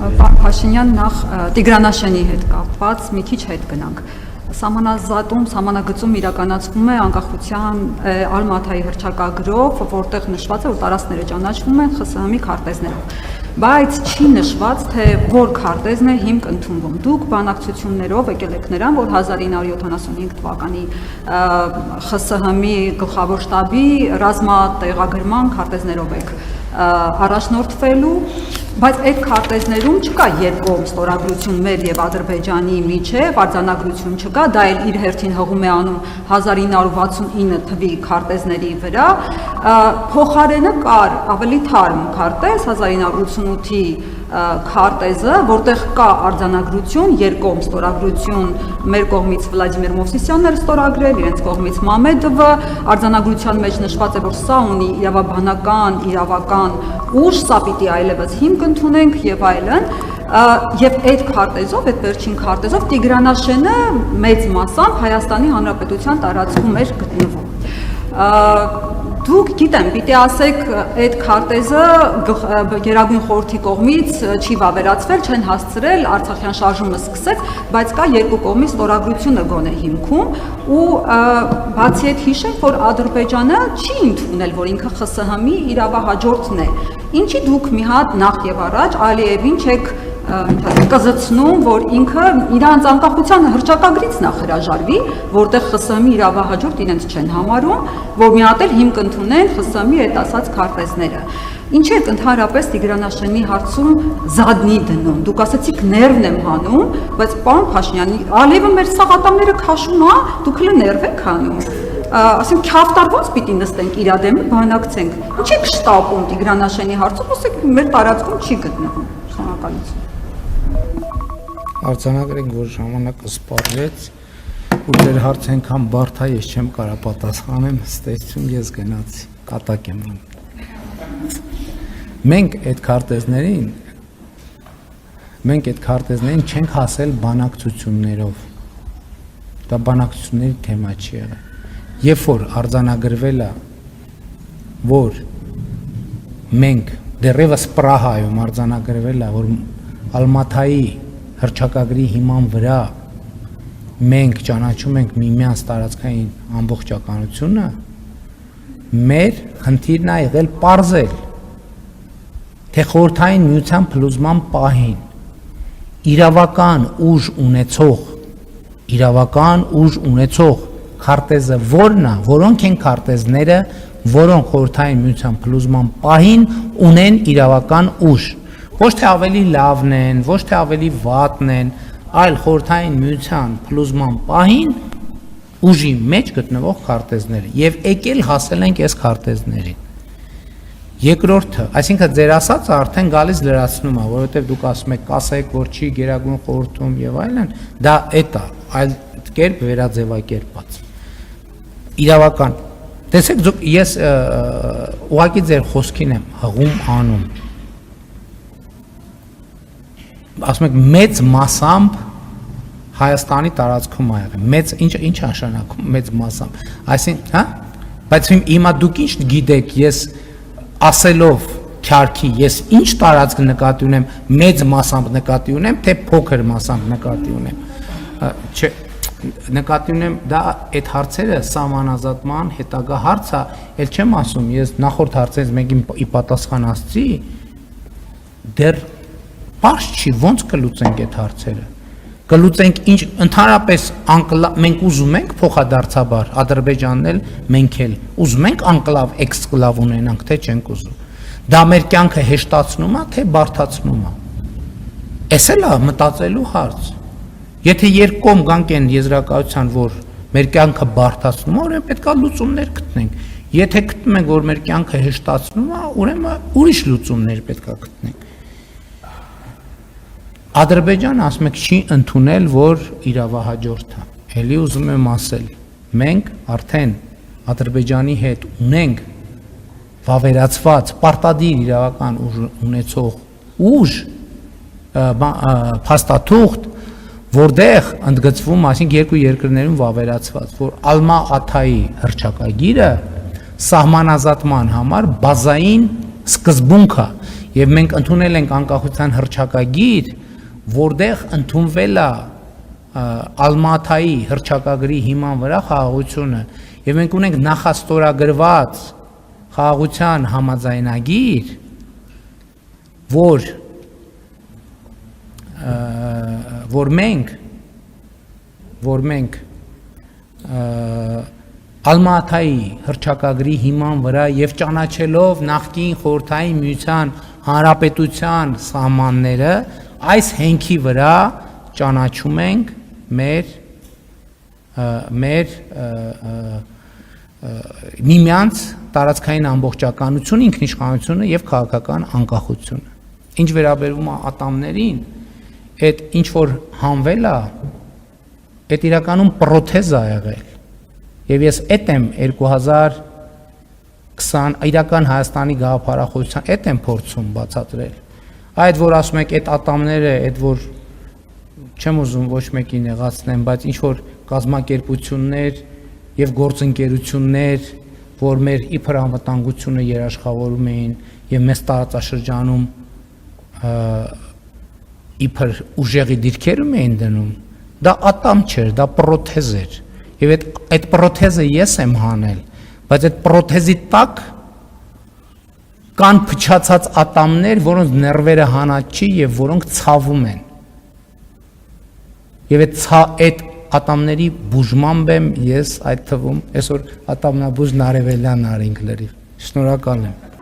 Պարոն Փաշինյան, նախ Տիգրանաշենի հետ կապված մի քիչ հետ գնանք։ Սահմանագծում իրականացվում է անկախության Ալմաթայի հռչակագրով, որտեղ նշված է, որ տարածքները ճանաչվում են ԽՍՀՄ-ի քարտեզներով։ Բայց չի նշված, թե որ քարտեզն է հիմք ընդունվում։ Դուք բանակցություններով եկել եք նրան, որ 1975 թվականի ԽՍՀՄ-ի գլխավոր շտաբի ռազմատեղագրման քարտեզներով եք առաջնորդվելու, բայց այդ քարտեզներում չկա երկկողմ ստորագրություն մեր եւ Ադրբեջանի միջեւ, արձանագրություն չկա, դա էլ իր հերթին հղում է անում 1969 թվի քարտեզների վրա, փոխարենը կար ավելի թարմ քարտեզ 1988-ի քարտեզը, որտեղ կա արձանագրություն, երկկողմ ստորագրություն, մեր կողմից Վլադիմիր Մովսիսյանն էր ստորագրել, իրենց կողմից Մամեդովը, արձանագրության մեջ նշված է, որ սա ունի իրավաբանական, իրավական ուժ, սա պիտի այլևս հիմք ընդունենք եւ այլն, եւ այդ քարտեզով, այդ վերջին քարտեզով Տիգրանաշենը մեծ մասամբ Հայաստանի Հանրապետության տարածքում էր գտնվում։ Դուք գիտեմ, պիտի ասեք, այդ քարտեզը Գերագույն խորհրդի կողմից չի վավերացվել, չեն հասցրել, Արցախյան շարժումը սկսեց, բայց կա երկու կողմի ստորագրությունը գոնե հիմքում ու բացի այդ հիշենք, որ Ադրբեջանը չի ընդունել, որ ինքը ԽՍՀՄ-ի իրավահաջորդն է։ Ինչի դուք մի հատ նախ եւ առաջ Ալիևին չեք կզցնում, որ ինքը իրանց անկախության հռչակագրից նախ հրաժարվի, որտեղ ԽՍՀՄ-ի իրավահաջորդ իրենց չեն համարում, որ մի հատ էլ հիմք ընդունեն ԽՍՀՄ-ի այդ ասած քարտեզները։ Ինչ եք ընդհանրապես Տիգրանաշենի հարցում զադնի դնում։ Դուք ասացիք ներվն եմ հանում, բայց պարոն Փաշինյան, Ալիևը մեր սաղատամները քաշում է, դուք հենց ներվ եք հանում։ Ասենք քյավտար ոնց պիտի նստենք իր դեմը բանակցենք։ Ինչ եք շտապում Տիգրանաշենի հարցում, ասեք մեր տարածքում չի գտնվում։ Շնորհակալություն։ Արձանագրենք, որ ժամանակը սպառվեց, ու ձեր հարցը այնքան բարդ է, ես չեմ կարող պատասխանեմ, ստեցություն ես գնացի, կատակ եմ անում։ Մենք այդ քարտեզներին չենք հասել բանակցություններով, դա բանակցությունների թեմա չի եղել։ Երբ որ արձանագրվել է, որ մենք դեռևս Պրահայում արձանագրվել է, որ Ալմաթայի հռչակագրի հիման վրա մենք ճանաչում ենք միմյանց տարածքային ամբողջականությունը, մեր խնդիրն է եղել պարզել, թե խորհրդային միության փլուզման պահին իրավական ուժ ունեցող քարտեզը որն է, որոնք են քարտեզները, որոնք խորհրդային միության փլուզման պահին ունեն իրավական ուժ, ոչ թե ավելի լավն են, ոչ թե ավելի վատն են, այլ խորհրդային միության փլուզման պահին ուժի մեջ գտնվող քարտեզները եւ եկել հասել ենք այս քարտեզներին։ Երկրորդը, այսինքն ձեր ասածը արդեն գալիս լրացնում է, որովհետեւ դուք ասում եք, կասեք, որ չի Գերագույն խորհրդում եւ այլն, դա էդ է, այլ կերպ վերաձևակերպած։ Իրավական, տեսեք, ես ուղղակի ձեր խոսքին եմ հղում անում։ Ասում եք մեծ մասամբ Հայաստանի տարածքում ա եղել, մեծ ինչ նշանակում մեծ մասամբ, այսինքն, հա, բայց հիմա դուք ինչ գիտեք, ես ասելով քյարքի, ես ինչ տարածք նկատի ունեմ, մեծ մասամբ նկատի ունեմ, թե փոքր մասամբ նկատի ունեմ, չէ, նկատի ունեմ, դա այդ հարցերը սահմանազատման հետագա հարց է, էլ չեմ ասում, ես նախորդ հարցերից մեկին ի պատասխան ասացի, դեռ պարզ չի, ոնց կլուծենք այդ հարցերը, կլուծենք ինչ, ընդհանրապես մենք ուզում ենք փոխադարձաբար, Ադրբեջանն էլ, մենք էլ, ուզում ենք անկլավ, էքսկլավ ունենանք, թե չենք ուզում, դա մեր կյանքը հեշտացնում է, թե բարդացնում է, էս էլ է մտածելու հարց, եթե երկկողմ գանք են եզրակացության, որ մեր կյանքը բարդացնում է, ուրեմն պետք է լուծումներ գտնենք, եթե գտնում ենք, որ մեր կյանքը հեշտացնում է, ուրեմն ուրիշ լուծումներ պետք է գտնենք։ Ադրբեջանը ասում եք չի ընդունել, որ իրավահաջորդ է, էլի ուզում եմ ասել, մենք արդեն Ադրբեջանի հետ ունենք վավերացված պարտադիր իրավական ունեցող ուժ, փաստաթուղթ, որտեղ ընդգծվում, այսինքն երկու երկրներում վավերացված, որ Ալմա-Աթայի հռչակագիրը սահմանազատման համար բազային սկզբունք է, Եվ մենք ընդունել ենք անկախության հռչակագիր, որտեղ ընդունվել է Ալմաթայի հռչակագրի հիման վրա խաղաղությունը, եւ մենք ունենք նախաստորագրված խաղաղության համաձայնագիր, որ մենք Ալմաթայի հռչակագրի հիման վրա եւ ճանաչելով նախկին խորհրդային միության հանրապետության սահմանները այս հենքի վրա ճանաչում ենք մեր միմյանց տարածքային ամբողջականությունը, ինքնիշխանությունը եւ քաղաքական անկախությունը։ Ինչ վերաբերում է ատամներին, այդ ինչ որ հանվել է, այդ իրականում պրոթեզ է եղել։ Եվ ես այդ եմ 2020 իրական Հայաստանի գաղափարախոսության այդ եմ փորձում բացատրել։ Այդ որ ասում եք այդ ատամները, այդ որ չեմ ուզում ոչ մեկին նեղացնեմ, բայց ինչ որ կազմակերպություններ եւ գործընկերություններ, որ մեր իբր անվտանգությունը երաշխավորում էին եւ մեծ տարածաշրջանում իբր ուժեղի դիրքերում էին դնում, դա ատամ չէր, դա պրոթեզ էր։ Եվ այդ պրոթեզը ես եմ հանել, բայց այդ պրոթեզի տակ կան փչացած ատամներ, որոնց ներվերը հանած չի եւ որոնք ցավում են։ Եվ այդ ատամների բուժմամբ եմ ես այդ թվում այսօր ատամնաբուժ Նարևելյանն արինք լրիվ։ Շնորհակալ եմ։